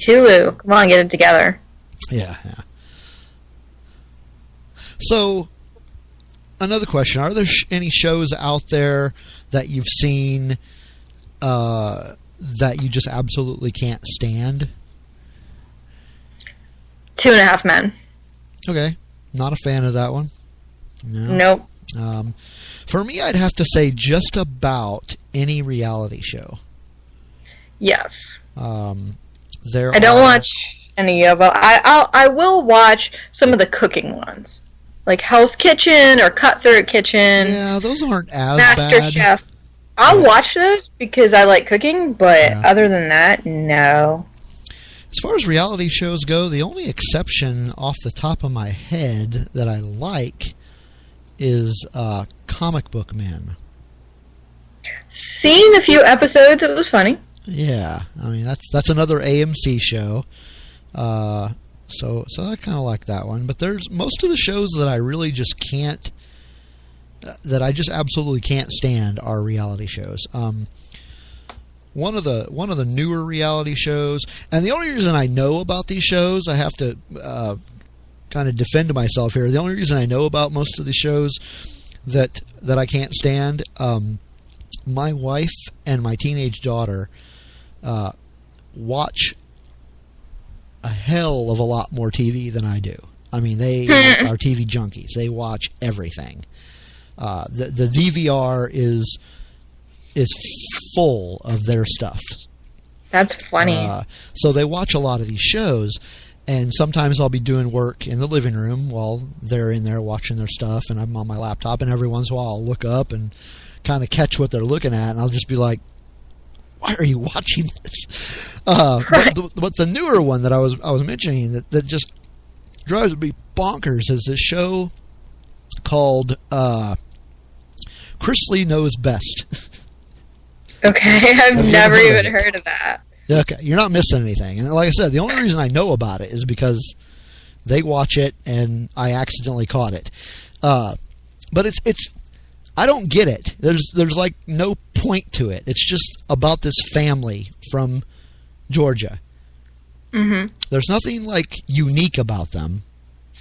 Hulu, come on, get it together. Yeah. So, another question. Are there any shows out there that you've seen that you just absolutely can't stand? 2.5 Men. Okay. Not a fan of that one. No. Nope. For me, I'd have to say just about any reality show. Yes. I don't watch any of them. I will watch some of the cooking ones, like Hell's Kitchen or Unfiltered Kitchen. Yeah, those aren't as Master bad. Chef. I'll watch those because I like cooking, but other than that, no. As far as reality shows go, the only exception off the top of my head that I like is Comic Book Men. Seen a few episodes. It was funny. Yeah, I mean that's another AMC show. So I kind of like that one. But there's most of the shows that I really just can't, that I just absolutely can't stand are reality shows. One of the newer reality shows, and the only reason I know about these shows, I have to kind of defend myself here. The only reason I know about most of the shows that I can't stand, my wife and my teenage daughter watch a hell of a lot more TV than I do. I mean, they are TV junkies. They watch everything. The DVR is full of their stuff. That's funny. So they watch a lot of these shows, and sometimes I'll be doing work in the living room while they're in there watching their stuff, and I'm on my laptop, and every once in a while I'll look up and kind of catch what they're looking at, and I'll just be like, why are you watching this? Right. But the newer one that I was mentioning that just drives me bonkers is this show called Chris Lee Knows Best. Okay, I've never even heard of that. Okay, you're not missing anything. And like I said, the only reason I know about it is because they watch it and I accidentally caught it. But it's I don't get it. There's like no point to it. It's just about this family from Georgia. Mm-hmm. There's nothing like unique about them.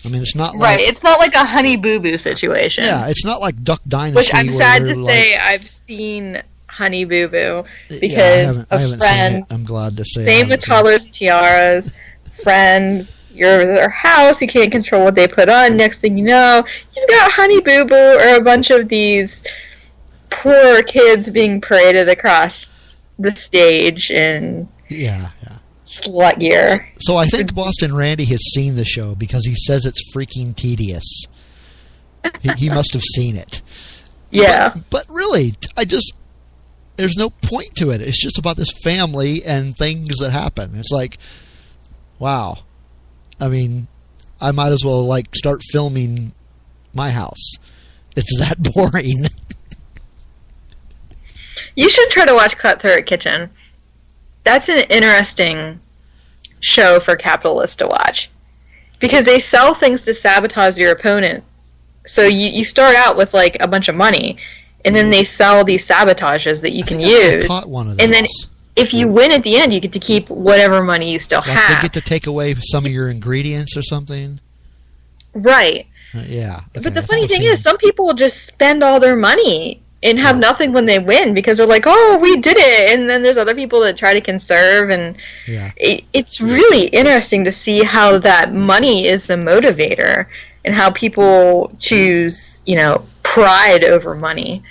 I mean, it's not like... Right, it's not like a Honey Boo Boo situation. Yeah, it's not like Duck Dynasty. Which I'm sad to say I've seen Honey Boo Boo because I haven't Friends. seen it. I'm glad to say. Same with Toddlers and Tiaras, Friends. You're at their house. You can't control what they put on. Next thing you know, you've got Honey Boo Boo or a bunch of these poor kids being paraded across the stage in slut gear. So I think Boston Randy has seen the show because he says it's freaking tedious. He must have seen it. Yeah. But really, there's no point to it. It's just about this family and things that happen. It's like, wow. I mean, I might as well start filming my house. It's that boring. You should try to watch Unfiltered Kitchen. That's an interesting show for capitalists to watch. Because they sell things to sabotage your opponent. So you start out with a bunch of money, and then they sell these sabotages that you can use. I caught one of those. And then if you win at the end, you get to keep whatever money you still have. They get to take away some of your ingredients or something? Right. Yeah. Okay, but the funny thing is, some people will just spend all their money and have nothing when they win because they're like, oh, we did it. And then there's other people that try to conserve. And it's really interesting to see how that money is the motivator and how people choose, pride over money.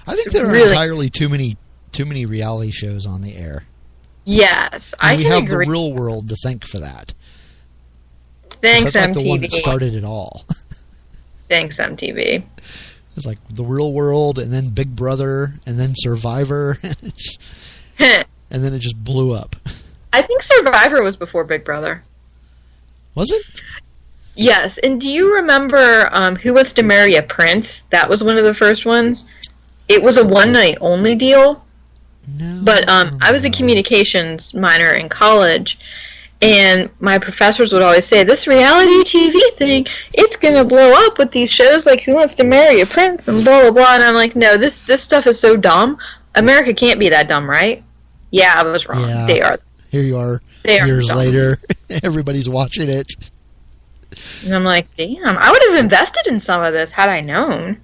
I think there are entirely too many reality shows on the air. Yes, and we have agree. The real world to thank for that. Thanks, that's MTV. The one that started it all. Thanks, MTV. It's like The Real World, and then Big Brother, and then Survivor, and then it just blew up. I think Survivor was before Big Brother. Was it? Yes, and do you remember Who Wants to Marry a Prince? That was one of the first ones. It was a one-night only deal. No. But I was a communications minor in college, and my professors would always say, this reality TV thing, it's going to blow up with these shows like Who Wants to Marry a Prince and blah, blah, blah. And I'm like, no, this stuff is so dumb. America can't be that dumb, right? Yeah, I was wrong. Yeah. They are. here you are years later. Everybody's watching it. And I'm like, damn, I would have invested in some of this had I known.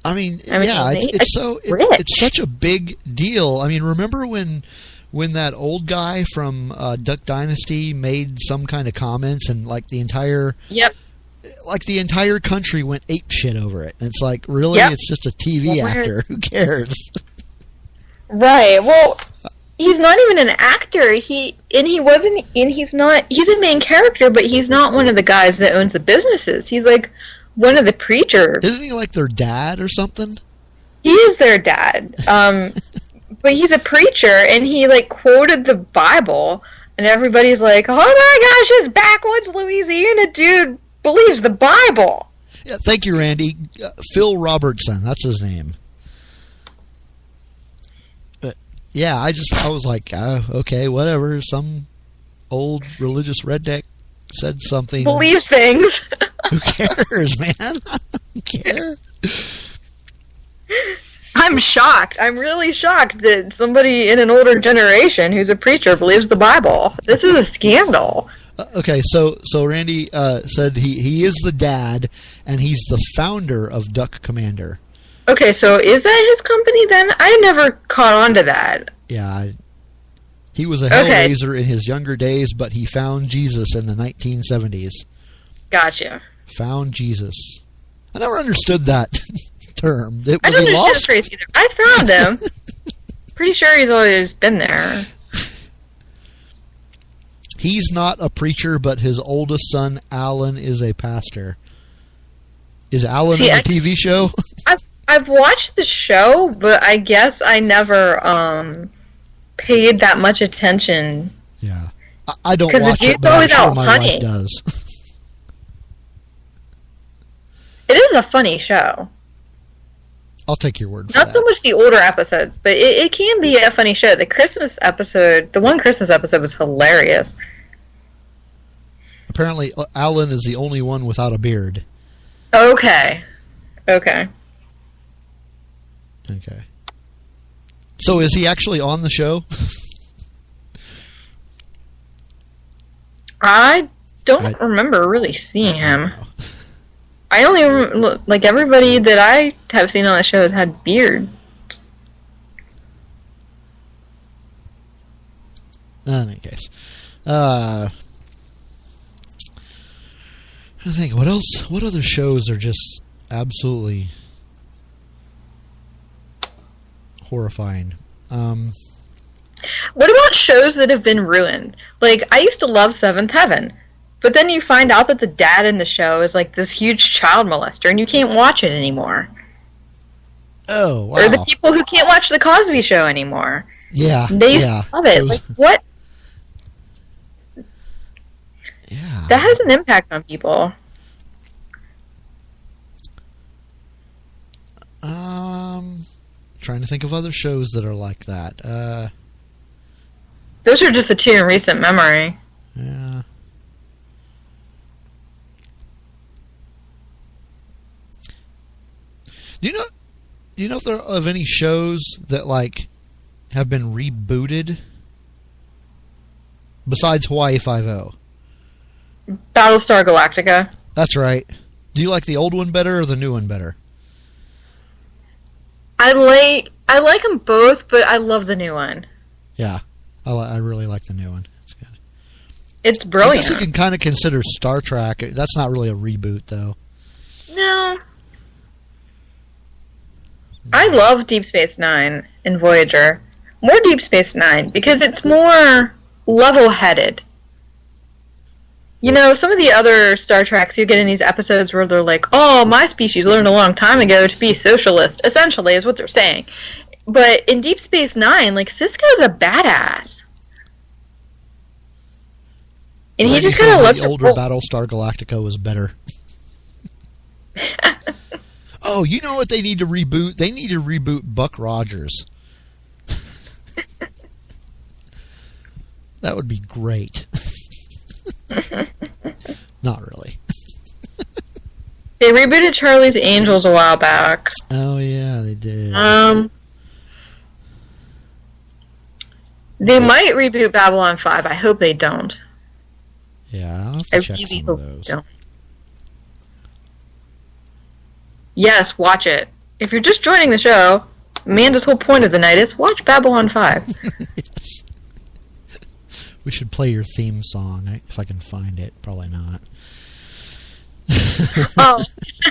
I mean, it's such a big deal. I mean, remember when that old guy from Duck Dynasty made some kind of comments and like the entire country went apeshit over it. And it's like, really? Yep. It's just a TV actor. Who cares? Right. Well, he's not even an actor. He's a main character, but he's not one of the guys that owns the businesses. He's like one of the preachers. Isn't he like their dad or something? He is their dad. But he's a preacher, and he like quoted the Bible, and everybody's like, "Oh my gosh, this backwoods Louisiana dude believes the Bible." Yeah, thank you, Randy. Phil Robertson, that's his name. Yeah, I was like, okay, whatever. Some old religious redneck said something. Believes things. Who cares, man? I don't care. I'm shocked. I'm really shocked that somebody in an older generation who's a preacher believes the Bible. This is a scandal. Okay, so Randy said he is the dad, and he's the founder of Duck Commander. Okay, so is that his company then? I never caught on to that. Yeah, he was a hellraiser in his younger days, but he found Jesus in the 1970s. Gotcha. Found Jesus. I never understood that term. I don't understand the phrase either. I found him. Pretty sure he's always been there. He's not a preacher, but his oldest son, Alan, is a pastor. Is Alan in the TV show? I've watched the show, but I guess I never paid that much attention. Yeah. I don't watch it, but I'm sure my wife does. It is a funny show. I'll take your word for Not that. so much the older episodes, but it can be a funny show. The one Christmas episode was hilarious. Apparently, Alan is the only one without a beard. Okay. So is he actually on the show? I don't remember really seeing him. I only like everybody that I have seen on the show has had beard. In any case, I think what else? What other shows are just absolutely horrifying? What about shows that have been ruined? Like, I used to love Seventh Heaven, but then you find out that the dad in the show is like this huge child molester, and you can't watch it anymore. Oh, wow. Or the people who can't watch The Cosby Show anymore. Yeah. They used to love it. Like, what? Yeah. That has an impact on people. Trying to think of other shows that are like that. Those are just the two in recent memory. Yeah. Do you know if there are of any shows that like have been rebooted besides Hawaii Five-0? Battlestar Galactica. That's right. Do you like the old one better or the new one better? I like them both, but I love the new one. Yeah, I really like the new one. It's good. It's brilliant. I guess you can kind of consider Star Trek. That's not really a reboot, though. No. I love Deep Space Nine and Voyager. More Deep Space Nine, because it's more level-headed. You know, some of the other Star Treks you get in these episodes where they're like, oh, my species learned a long time ago to be socialist, essentially, is what they're saying. But in Deep Space Nine, like, Sisko's a badass. And he just kind of lets the older Battlestar Galactica was better. Oh, you know what they need to reboot? They need to reboot Buck Rogers. That would be great. Not really. They rebooted Charlie's Angels a while back. Oh yeah, they did. They might reboot Babylon 5. I hope they don't. Yeah, I'll have to check really some of those. Don't. Yes, watch it. If you're just joining the show, Amanda's whole point of the night is watch Babylon 5. Yes. We should play your theme song if I can find it. Probably not. Oh,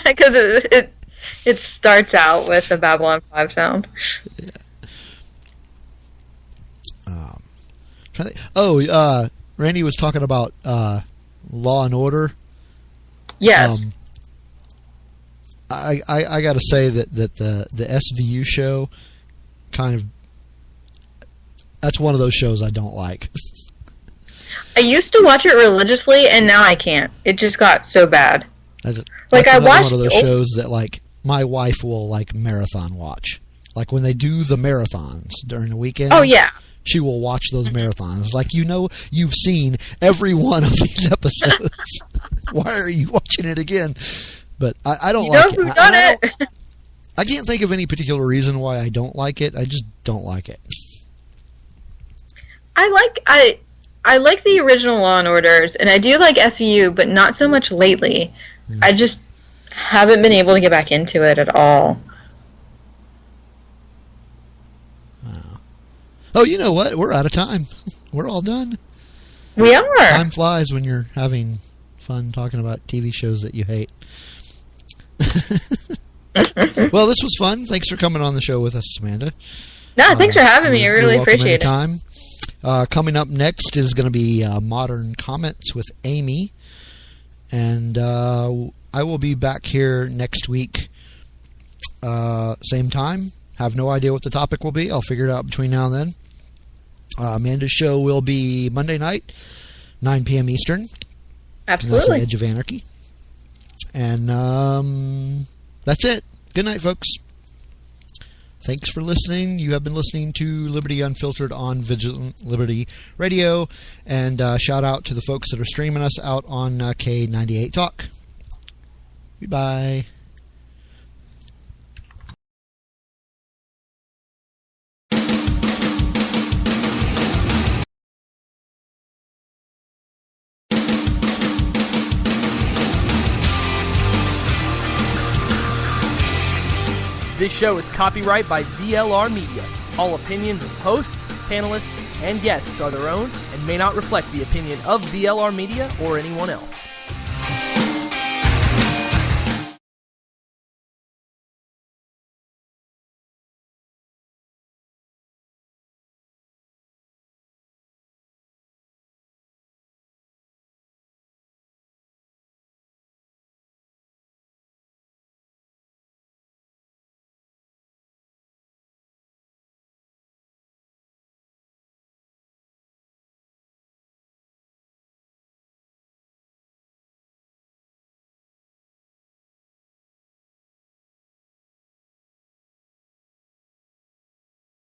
because it starts out with the Babylon 5 sound. Yeah. Randy was talking about Law and Order. Yes. I got to say that the SVU show that's one of those shows I don't like. I used to watch it religiously, and now I can't. It just got so bad. That's I watched one of those shows that my wife will marathon watch. Like when they do the marathons during the weekend. Oh yeah. She will watch those marathons. You've seen every one of these episodes. Why are you watching it again? But I don't like it. Who's done it? I can't think of any particular reason why I don't like it. I just don't like it. I like the original Law and Orders, and I do like SVU, but not so much lately. I just haven't been able to get back into it at all. Oh, you know what? We're out of time. We're all done. We are. Time flies when you're having fun talking about TV shows that you hate. Well, this was fun. Thanks for coming on the show with us, Amanda. No, thanks for having me. I really appreciate it. Coming up next is going to be Modern Comments with Amy. And I will be back here next week, same time. Have no idea what the topic will be. I'll figure it out between now and then. Amanda's show will be Monday night, 9 p.m. Eastern. Absolutely. Edge of Anarchy. And that's it. Good night, folks. Thanks for listening. You have been listening to Liberty Unfiltered on Vigilant Liberty Radio. And shout out to the folks that are streaming us out on K98 Talk. Goodbye. This show is copyright by VLR Media. All opinions of hosts, panelists, and guests are their own and may not reflect the opinion of VLR Media or anyone else.